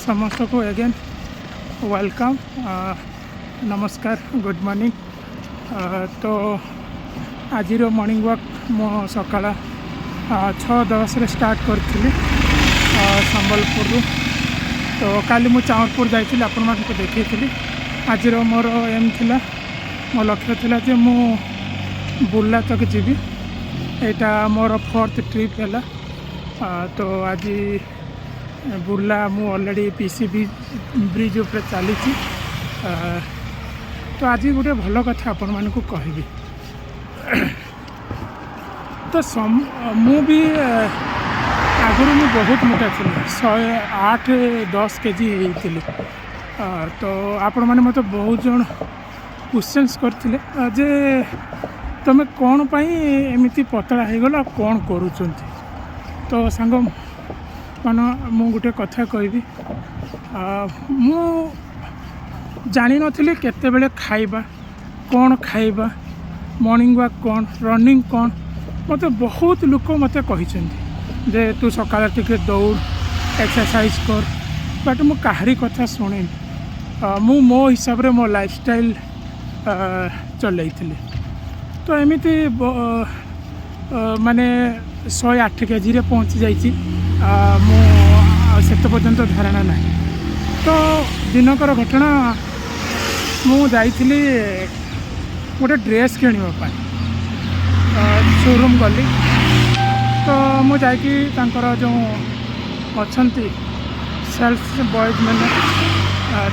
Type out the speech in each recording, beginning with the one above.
समस्त को again welcome नमस्कार गुड मॉर्निंग। तो आज मॉर्निंग वॉक मो सकाळ 6:10 स्टार्ट करी संबलपुर। तो काली मु चाँदपुर जाइए आपण मानक देखी। आज मोर एम थिला मो लक्ष्य थिला जे मु बुर्ला तक जीवी। यहाँ मोर 4th ट्रिप है। तो आज बुर्ला मु ऑलरेडी पीसीबी ब्रिज उपर चली। तो आज गोटे भल कथा आपण मानक कहबी। तो मु भी आगुरी मु बहुत मोटा थी 108-10 केजी होती। तो आपण मैंने मत बहुत जन क्वेश्चंस करते जे तुम्हें कौन पाई एमती पतला हो गल कौन करुँच। तो सांग मान मु गोटे कथा कहबी। मु जानी नथिली केते बेले खाइबा कौन खाइबा मॉर्निंग वॉक कौन रनिंग कौन। मत बहुत लोक मत कही जे तू सकाळ टिके दौड़ एक्सरसाइज कर। बट मु काहरी कथा शुणी मु मो हिसाब रे मो लाइफस्टाइल चलई। तो एमती माने 108 केजी रे पहुँची जाइए से पर्यंत धारणा ना। तो दिनकर घटना मु जाइली गोटे ड्रेस किणवाई शोरूम गली। तो मु जाकि जो अच्छा सेल्स बॉयज मैंने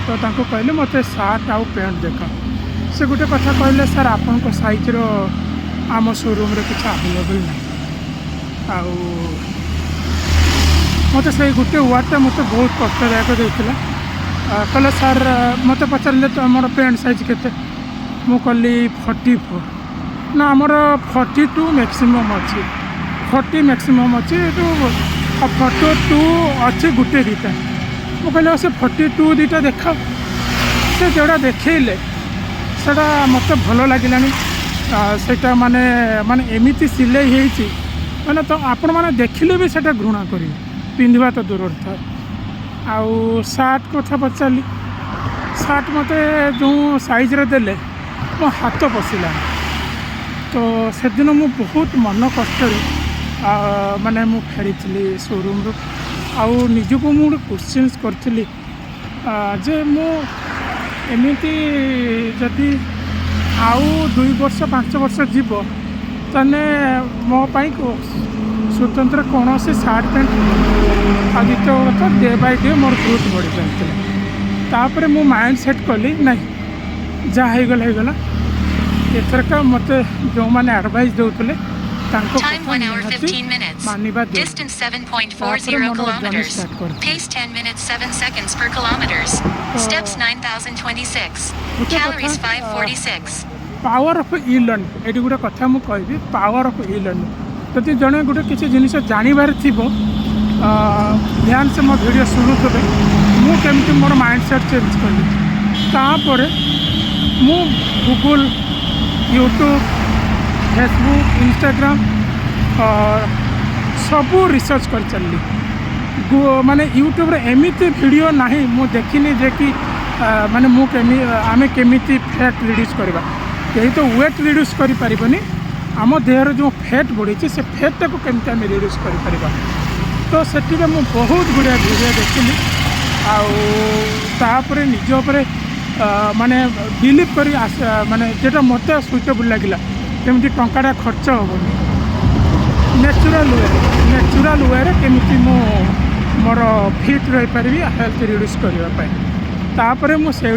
तो कहले मत सार्ट आउ पैंट देख। से गोटे कथा कहले सर आपन साइज रो आम शोरूम रे किसी अवेलेबल ना। आउ मत से गोटे वार्डटा मत बहुत कष्टदायक देता। कहले सर मत पचारे तो आम पैंट साइज के मु कहली 44 ना आमर 42 मैक्सिमम अच्छी 40 मैक्सिमम अच्छी 42 अच्छे गोटे दीटा। मु कहले से 42 दीटा देख से जोड़ा देखले से मत भल लगे। सेटा माने माने एमती सिलाई होती मैंने तो आपण मैंने देखिले भी सेटा घृणा करेंगे पिंधा तो दूर था। आउ सार्ट कथा पचारि सार्ट मत जो साइज रे देले मो हाथ पशिला। तो से दिन मु बहुत मन कष्ट माने मु फेरी शोरूम रू। आउ निजको मु क्वेश्चंस करी जे मु एमती जदि आउ 2 वर्ष 5 वर्ष जीव ताने मो पाई स्वतंत्र कौन से सार्ट पैंट आ द्वितीय कथा day by day more growth बढ़ी जाता। मु माइंड सेट कली नहीं जहाँ होगला एथरक मत जो मैंने एडवाइस देते मानवा पावर ऑफ ई लर्निंग ये गोटे कथा मुझे कहबी। पावर ऑफ ई लर्निंग जदि जड़े गोटे किसी जिनिस जानवर थी ध्यान से मो वीडियो शुणुवे मुझे मोर माइंड सेट चेंज कली। तापर मु गूगल यूट्यूब फेसबुक इंस्टाग्राम सबू रिसर्च कर चलली। माने यूट्यूब रे एमती वीडियो नहीं मु देखनी जे कि माने मु आमे केमिति फैट रिड्यूस करबा। कहीं तो वेट रिड्यूस करि परिबनी आम देहर जो फैट बढ़ी से फैटा को केमती आम रिड्यूस कर। तो से बहुत गुड़िया वीडियो देखिली आउे निज उपरे माने बिलीव कर माने जेटा मत सुइटेबल लगिला केमती टंकाटा खर्च हेनी नेचुराल वे रे केमती मो मोर फिट रही पारि हेल्थ रिड्यूस करने। तापर मुझे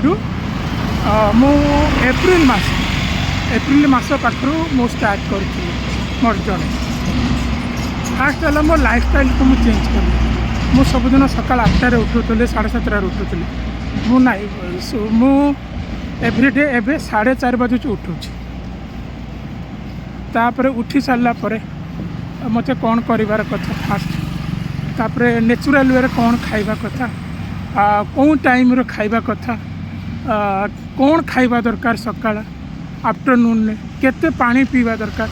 मु एप्रिल मास पाखु मु स्टार्ट करी मोर जर्नी। फास्ट है मो लाइफस्टाइल को मुझे चेंज कली। मु सबुदिन सकाल 8टार उठुली 7:30 उठुली मु नाई मु एवरीडे एवं 4:30 बजे उठुची। तापर उठी सारा पर मत कौन करार कथा फास्ट तापर नेचुराल वे कौन खाइबा कथा कौन टाइम रे खाइबा कथा कौन खाइबा दरकार सकाळ आफ्टरनून ने केते पानी पीवा दरकार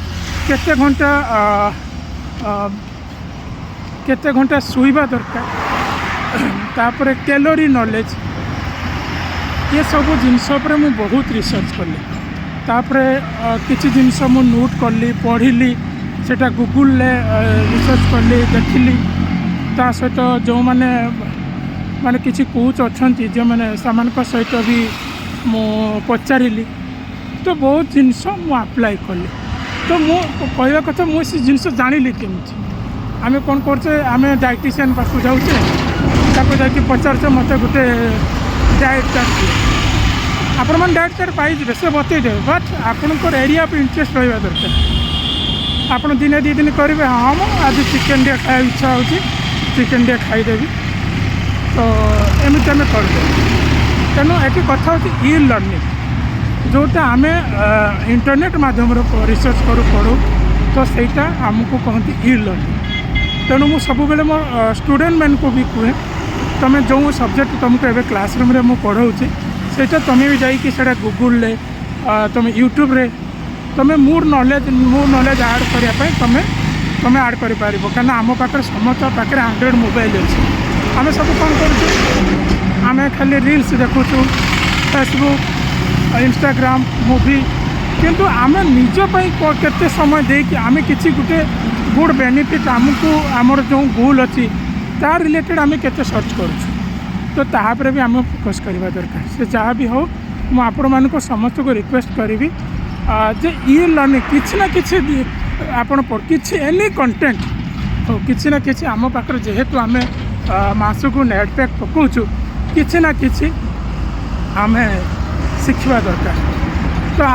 केते घंटा शुइबा दरकार तापर कैलोरी नॉलेज ये सब जिनस मु बहुत रिसर्च कली तापर किसी जिनस मु नोट कली पढ़ी सेटा गूगल रिसर्च कली देखली ता सहित जो मैंने माने किसी कोच अच्छा जो मैंने सामान सहित भी मु पचारि तो बहुत जिनस मु अप्लाई कली तो मु कहवा कथा मुझे जिनस जानी केमती आम कौन करचे आम डायटिशियन पास जाऊे ताको जाकि पचार मत गोटे डाएट चार्ट आपण मैंने डाएट चार्ट पाइबे से बतईदे बट आपंकर एरिया पर इंटरेस्ट रहा दरकार आप दिने दी दिन करेंगे हाँ मो आज चिकेन टे खाया इच्छा हो चिकेन टे खाईदेवी तो एमती आम करदे तेणु ये कथा हूँ ई लर्निंग जोटा आम इंटरनेट माध्यम रिसर्च करूँ पढ़ू तो सहीटा आमको कहती ई लर्निंग तेणु मुझे सब बेले मो स्टूडेंट मैन को भी कहे तुम्हें जो सब्जेक्ट तुमको एवं क्लासरूम में पढ़ाऊँगी सेटा तुम्हें भी जाइए गूगल तुम यूट्यूब रे तुम्हें मोर नॉलेज ऐड करने तुम्हें ऐड कर पार कहीं आम पाखे समस्त पाखे एंड्रॉइड मोबाइल अच्छे आम सब कौन करें खाली रील्स देखु फेसबुक इंस्टाग्राम मूवी किंतु आम निजपाई केते समय देकी आम किसी गोटे गुड बेनिफिट आमको आमर जो गोल अच्छी तार रिलेटेड आम केते सर्च करूँ तो तापर भी आम फोकस करवा दरकार से जहाँ भी हो मुझे आपण मानक समस्त को रिक्वेस्ट करी जे ई लर्निंग किसी ना कि आपण किसी एनी कंटेंट हो किसी ना कि आम पाखे जेहेतु आम मास को नेट पैक पकाऊँ किसी ना कि आम शिखा दरकार तो आ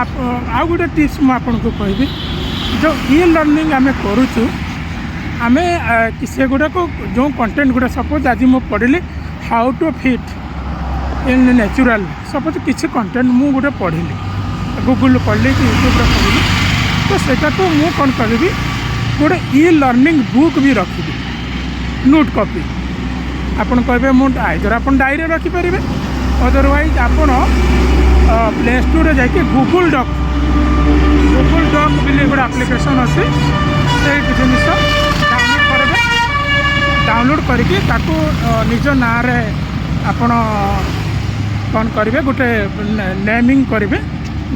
गोटे टिप्स मुझे कहबी जो ई लर्निंग आम करुचु आम से गुड़ाक जो कंटेंट गुड़ा सपोज आज मुझे पढ़ी how to fit in natural suppose किसी कंटेंट मु गोटे पढ़ी गूगल पढ़ी कि यूट्यूब पढ़ी तो सेटा तो मु कौन करी गोटे ई लर्निंग बुक भी रखी नोट कॉपी आपन कहे मुझे आइदर आप डायरी रखिपारे अदरवाइज आपन प्ले स्टोर जाकि गूगल डॉक बोली गोटे आप्लिकेसन अच्छे से जिन डाउनलोड करके निज ना आपण कौन करेंगे गोटे नेमिंग करेंगे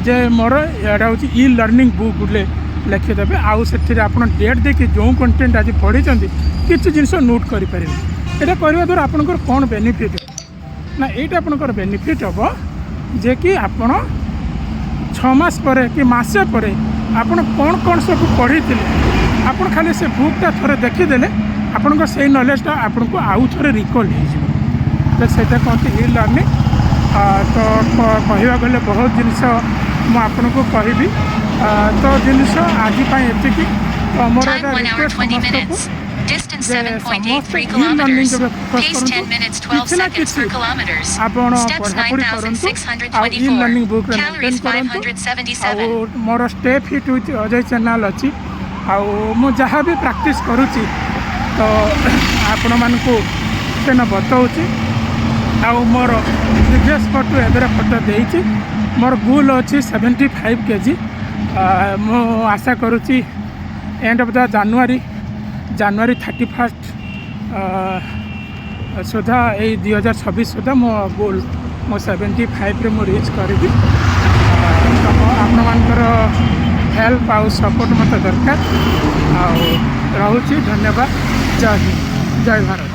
जे मोर यहाँ हूँ ई लर्निंग बुक बोले लिखिदेवे आउ से आप डेट देखिए जो कंटेंट आज पढ़ी किसी जिनस नोट करेंगे यहाँ करने द्वारा आपंकर कौन बेनिफिट ना ये आपंकर बेनिफिट हम जे कि आपण 6 मास पर कि मासे पर आपण कौन कौन सब पढ़ी आपण खाली से बुकटा थोड़े देखीदे आपन से नॉलेजटा आपन को आउ थे रिकल हो से कहते ई लर्निंग तो कहवा गले बहुत जिनस मुझको कहबी तो जिनस आज ये तो मोर Distance 7.83 kilometers. Pace 10 minutes 12 seconds per kilometers. Steps 9,624. Calories 577. More step hit with Ajay channel अच्छी आउ जहाँ भी प्रैक्टिस करुच्ची तो आपण मानकु सेन बताऊँगी आउ मोर प्रीवियस फोटो एबेर फोटो देइछि मोर गोल अच्छी 75 kg मु आशा करुच्ची end of the January 31st सुधा यही 2026 सुधा मो गोल मो 75 रे मु रीच करी आपणकर हेल्प आउ सपोर्ट मत दरकार रोचे धन्यवाद जय हिंद जय भारत।